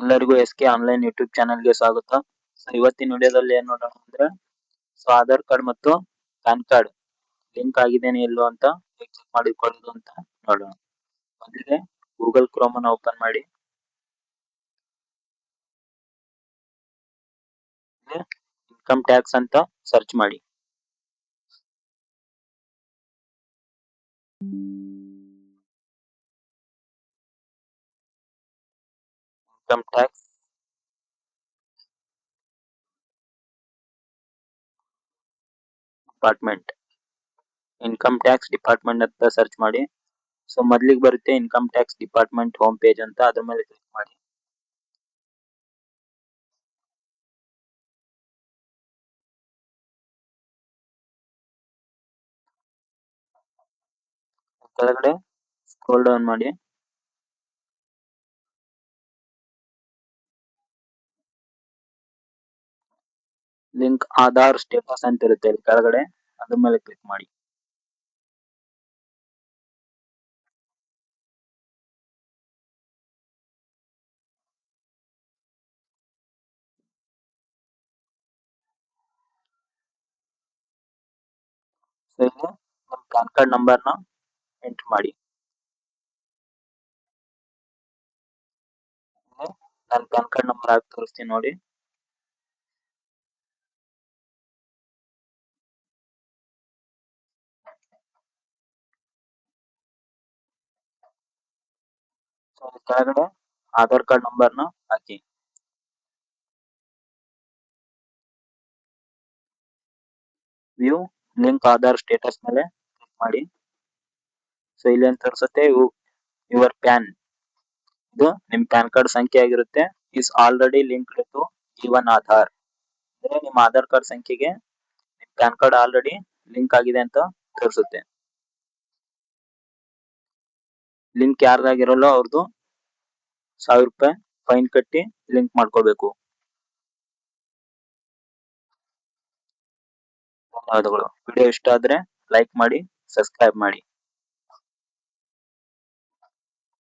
ಎಲ್ಲರಿಗೂ SK online YouTube ಚಾನೆಲ್ಗೆ ಸ್ವಾಗತ. ಸೊ ಇವತ್ತಿನ ವಿಡಿಯೋದಲ್ಲಿ ಏನ್ ನೋಡೋಣ ಅಂದ್ರೆ ಆಧಾರ್ ಕಾರ್ಡ್ ಮತ್ತು ಪ್ಯಾನ್ ಕಾರ್ಡ್ ಲಿಂಕ್ ಆಗಿದೆಯೋ ಇಲ್ವೋ ಅಂತ ಚೆಕ್ ಮಾಡಿಕೊಳ್ಳೋದು ಅಂತ ನೋಡೋಣ. ಮೊದಲಿಗೆ ಗೂಗಲ್ ಕ್ರೋಮ್ ಅನ್ನು ಓಪನ್ ಮಾಡಿ, ಇನ್ಕಮ್ ಟ್ಯಾಕ್ಸ್ ಅಂತ ಸರ್ಚ್ ಮಾಡಿ. Income tax department, income tax department ಅಂತ ಸರ್ಚ್ ಮಾಡಿ. ಸೊ ಮೊದಲಿಗೆ ಬರುತ್ತೆ income tax department home page ಅಂತ, ಅದ್ರ ಮೇಲೆ ಕ್ಲಿಕ್ ಮಾಡಿ. ಕೆಳಗಡೆ ಸ್ಕ್ರೋಲ್ ಡೌನ್ ಮಾಡಿ. ಲಿಂಕ್ ಆಧಾರ್ ಸ್ಟೇಟಸ್ ಅಂತ ಇರುತ್ತೆ ಇಲ್ಲಿ ಕೆಳಗಡೆ, ಅದ್ರ ಮೇಲೆ ಕ್ಲಿಕ್ ಮಾಡಿ. ಸೊ ಇಲ್ಲಿ ನಿಮ್ಮ ಪ್ಯಾನ್ ಕಾರ್ಡ್ ನಂಬರ್ ನ ಎಂಟರ್ ಮಾಡಿ. ನಾನು ಪ್ಯಾನ್ ಕಾರ್ಡ್ ನಂಬರ್ ಹಾಕಿ ತೋರಿಸ್ತೀನಿ ನೋಡಿ. ಸೊ ಕೆಳಗಡೆ ಆಧಾರ್ ಕಾರ್ಡ್ ನಂಬರ್ ನ ಹಾಕಿ. ವ್ಯೂ ಲಿಂಕ್ ಆಧಾರ್ ಸ್ಟೇಟಸ್ ಮೇಲೆ ಕ್ಲಿಕ್ ಮಾಡಿ. ಸೊ ಇಲ್ಲಿ ಅಂತ ತೋರಿಸುತ್ತೆ ಯುವರ್ ಪ್ಯಾನ್, ಇದು ನಿಮ್ ಪ್ಯಾನ್ ಕಾರ್ಡ್ ಸಂಖ್ಯೆ ಆಗಿರುತ್ತೆ. Is already linked to given Aadhaar, ಅಂದ್ರೆ ನಿಮ್ಮ ಆಧಾರ್ ಕಾರ್ಡ್ ಸಂಖ್ಯೆಗೆ ನಿಮ್ ಪ್ಯಾನ್ ಕಾರ್ಡ್ ಆಲ್ರೆಡಿ ಲಿಂಕ್ ಆಗಿದೆ ಅಂತ ತೋರಿಸುತ್ತೆ. ಲಿಂಕ್ ಯಾರ್ದಾಗಿರಲ್ಲ ಅವ್ರದ್ದು ₹1000 ಫೈನ್ ಕಟ್ಟಿ ಲಿಂಕ್ ಮಾಡ್ಕೋಬೇಕು. ಧನ್ಯವಾದಗಳು. ವಿಡಿಯೋ ಇಷ್ಟ ಆದ್ರೆ ಲೈಕ್ ಮಾಡಿ, ಸಬ್ಸ್ಕ್ರೈಬ್ ಮಾಡಿ.